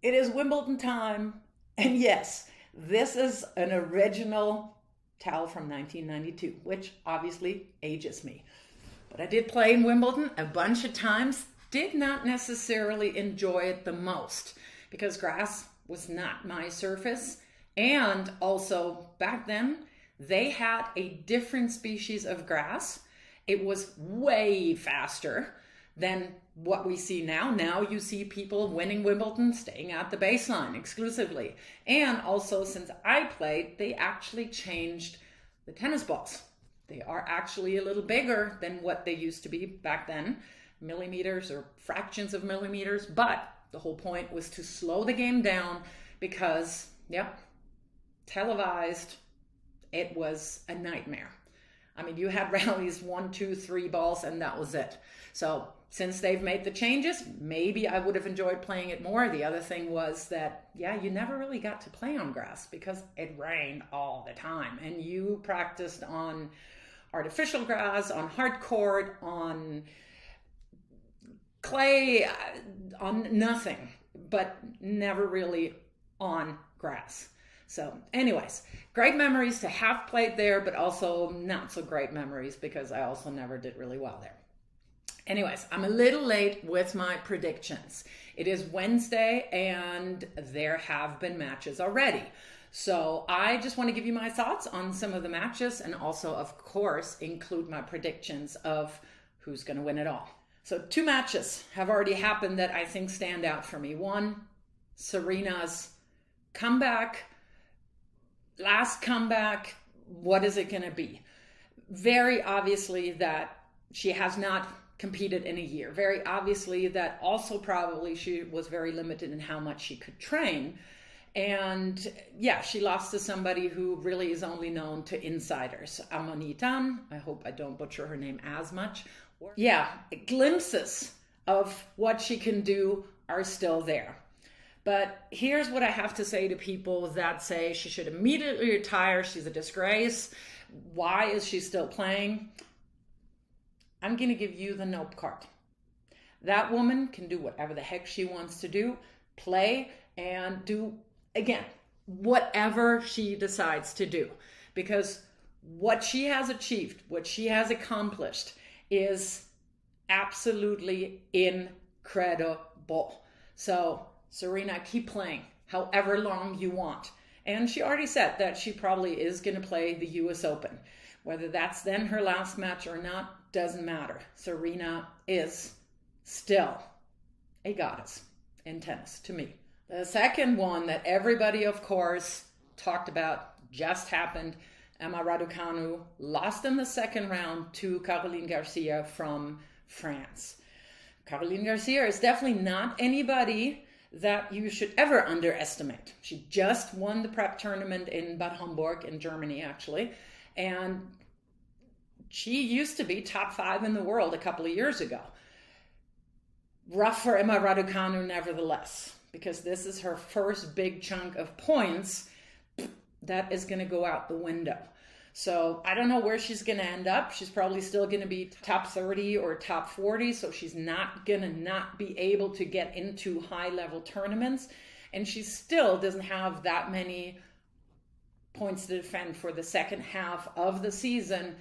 It is Wimbledon time, and yes, this is an original towel from 1992, which obviously ages me. But I did play in Wimbledon a bunch of times, did not necessarily enjoy it the most because grass was not my surface, and also back then they had a different species of grass. It was way faster than what we see now. Now you see people winning Wimbledon staying at the baseline exclusively. And also, since I played, they actually changed the tennis balls. They are actually a little bigger than what they used to be back then, millimeters or fractions of millimeters. But the whole point was to slow the game down because, yep, televised, it was a nightmare. I mean, you had rallies 1, 2, 3 balls, and that was it. So since they've made the changes, maybe I would have enjoyed playing it more. The other thing was that, yeah, you never really got to play on grass because it rained all the time. And you practiced on artificial grass, on hard court, on clay, on nothing, but never really on grass. So anyways, great memories to have played there, but also not so great memories because I also never did really well there. Anyways, I'm a little late with my predictions. It is Wednesday and there have been matches already. So I just want to give you my thoughts on some of the matches and also, of course, include my predictions of who's going to win it all. So 2 matches have already happened that I think stand out for me. One, Serena's comeback. Last comeback, what is it going to be? Very obviously that she has not competed in a year. Very obviously that also probably she was very limited in how much she could train. And yeah, she lost to somebody who really is only known to insiders. Amanitan, I hope I don't butcher her name as much. Yeah, glimpses of what she can do are still there. But here's what I have to say to people that say she should immediately retire. She's a disgrace. Why is she still playing? I'm going to give you the nope card. That woman can do whatever the heck she wants to do, play and do, again, whatever she decides to do. Because what she has achieved, what she has accomplished is absolutely incredible. So Serena, keep playing however long you want. And she already said that she probably is going to play the US Open. Whether that's then her last match or not, doesn't matter. Serena is still a goddess in tennis to me. The second one that everybody, of course, talked about just happened. Emma Raducanu lost in the second round to Caroline Garcia from France. Caroline Garcia is definitely not anybody that you should ever underestimate. She just won the prep tournament in Bad Homburg in Germany, actually. And she used to be top 5 in the world a couple of years ago. Rough for Emma Raducanu, nevertheless, because this is her first big chunk of points that is going to go out the window. So I don't know where she's going to end up. She's probably still going to be top 30 or top 40. So she's not going to not be able to get into high-level tournaments. And she still doesn't have that many points to defend for the second half of the season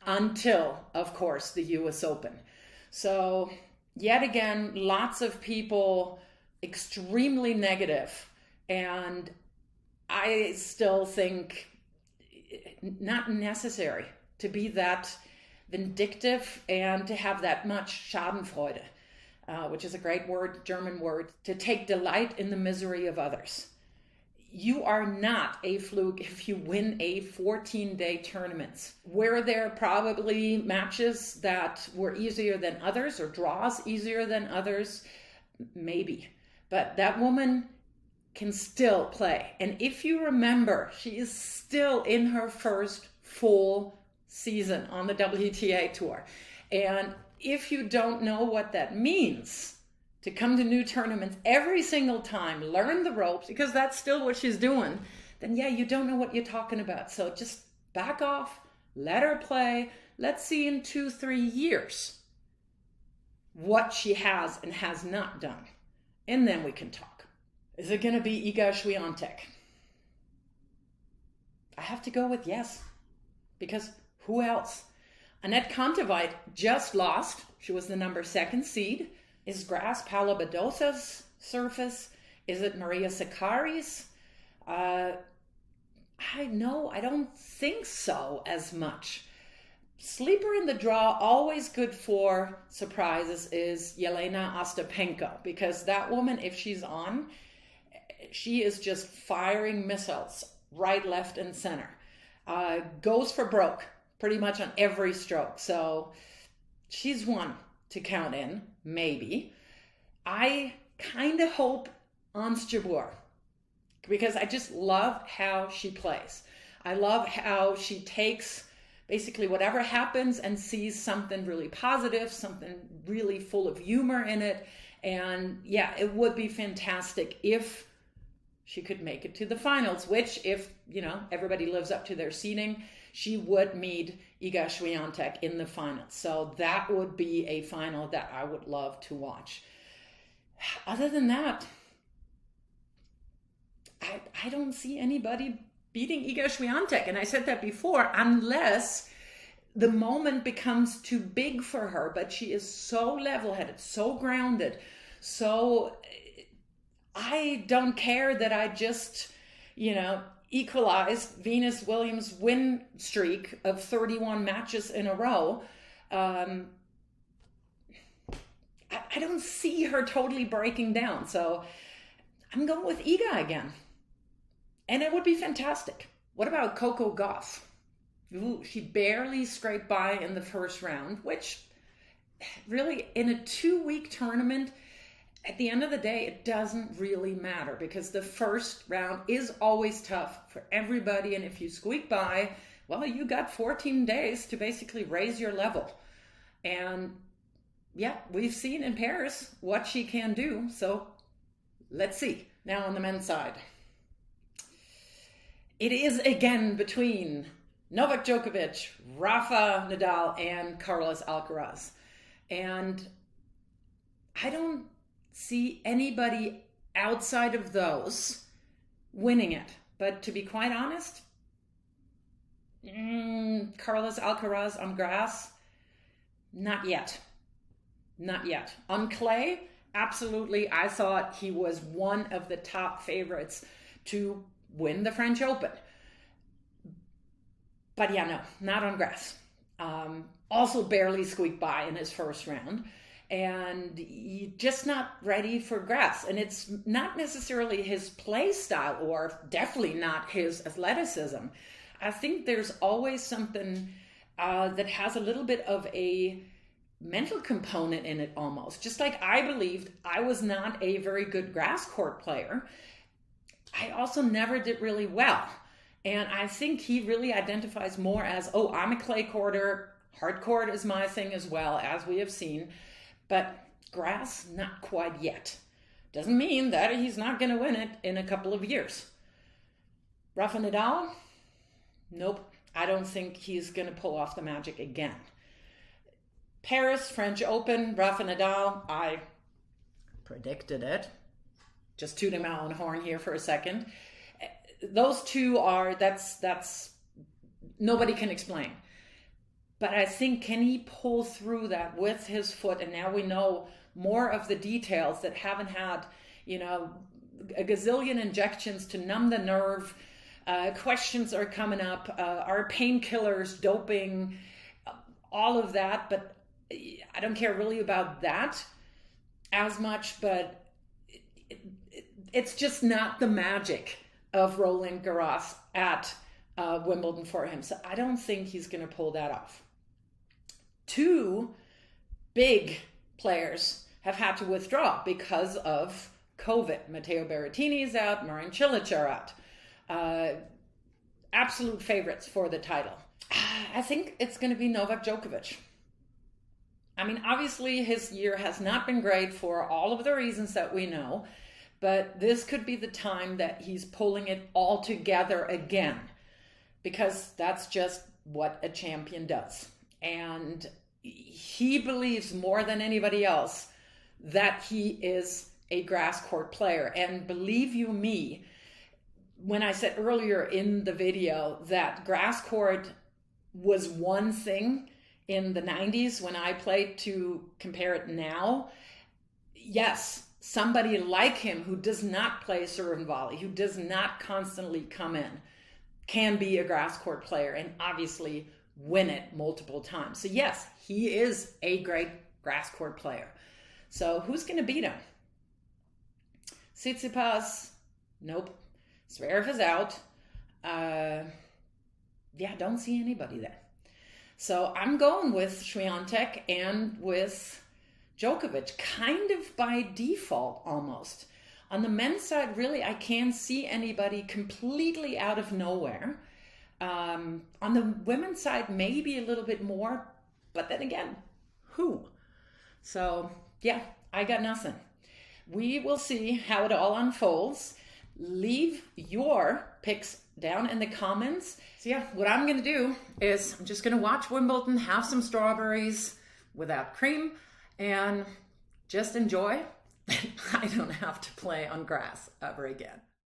until, of course, the US Open. So yet again, lots of people extremely negative. And I still think not necessary to be that vindictive and to have that much Schadenfreude, which is a great word, German word, to take delight in the misery of others. You are not a fluke if you win a 14-day tournament. Were there probably matches that were easier than others or draws easier than others? Maybe. But that woman can still play. And if you remember, she is still in her first full season on the WTA Tour. And if you don't know what that means, to come to new tournaments every single time, learn the ropes, because that's still what she's doing, then yeah, you don't know what you're talking about. So just back off, let her play. Let's see in 2-3 years what she has and has not done. And then we can talk. Is it going to be Iga Swiatek? I have to go with yes, because who else? Annette Kontaveit just lost. She was the number 2 seed. Is grass Paula Badosa's surface? Is it Maria Sakkari's? I don't think so as much. Sleeper in the draw, always good for surprises, is Jelena Ostapenko, because that woman, if she's on, she is just firing missiles right, left, and center. Goes for broke pretty much on every stroke. So she's one to count in, maybe. I kind of hope Ons Jabeur, because I just love how she plays. I love how she takes basically whatever happens and sees something really positive, something really full of humor in it. And yeah, it would be fantastic if she could make it to the finals, which if, everybody lives up to their seeding, she would meet Iga Swiatek in the finals. So that would be a final that I would love to watch. Other than that, I don't see anybody beating Iga Swiatek. And I said that before, unless the moment becomes too big for her. But she is so level-headed, so grounded, so I don't care that I just, equalized Venus Williams' win streak of 31 matches in a row. I don't see her totally breaking down. So I'm going with Iga again. And it would be fantastic. What about Coco Gauff? Ooh, she barely scraped by in the first round, which really in a 2-week tournament, at the end of the day, it doesn't really matter because the first round is always tough for everybody. And if you squeak by, well, you got 14 days to basically raise your level. And yeah, we've seen in Paris what she can do. So let's see. Now on the men's side. It is again between Novak Djokovic, Rafa Nadal, and Carlos Alcaraz. And I don't see anybody outside of those winning it. But to be quite honest, Carlos Alcaraz on grass, not yet. Not yet. On clay, absolutely. I thought he was one of the top favorites to win the French Open. But yeah, no, not on grass. Also barely squeaked by in his first round. And he's just not ready for grass. And it's not necessarily his play style or definitely not his athleticism. I think there's always something that has a little bit of a mental component in it almost. Just like I believed I was not a very good grass court player, I also never did really well. And I think he really identifies more as, oh, I'm a clay courter, hard court is my thing as well, as we have seen. But grass, not quite yet. Doesn't mean that he's not going to win it in a couple of years. Rafa Nadal? Nope. I don't think he's going to pull off the magic again. Paris, French Open, Rafa Nadal, I predicted it. Just tooting my own horn here for a second. Those two are, that's nobody can explain. But I think, can he pull through that with his foot? And now we know more of the details that haven't had, a gazillion injections to numb the nerve. Questions are coming up. Are painkillers, doping, all of that. But I don't care really about that as much. But it's just not the magic of Roland Garros at Wimbledon for him. So I don't think he's going to pull that off. 2 big players have had to withdraw because of COVID. Matteo Berrettini is out, Marin and Cilic are out. Absolute favorites for the title. I think it's going to be Novak Djokovic. I mean, obviously his year has not been great for all of the reasons that we know, but this could be the time that he's pulling it all together again, because that's just what a champion does. And he believes more than anybody else that he is a grass court player. And believe you me, when I said earlier in the video that grass court was one thing in the 90s when I played to compare it now, yes, somebody like him who does not play serve and volley, who does not constantly come in, can be a grass court player and obviously win it multiple times. So yes, he is a great grass court player. So who's going to beat him? Tsitsipas? Nope. Zverev is out. Yeah, don't see anybody there. So I'm going with Swiatek and with Djokovic, kind of by default almost. On the men's side, really, I can't see anybody completely out of nowhere. On the women's side, maybe a little bit more, but then again, who? So yeah, I got nothing. We will see how it all unfolds. Leave your picks down in the comments. So yeah, what I'm going to do is I'm just going to watch Wimbledon, have some strawberries without cream, and just enjoy. I don't have to play on grass ever again.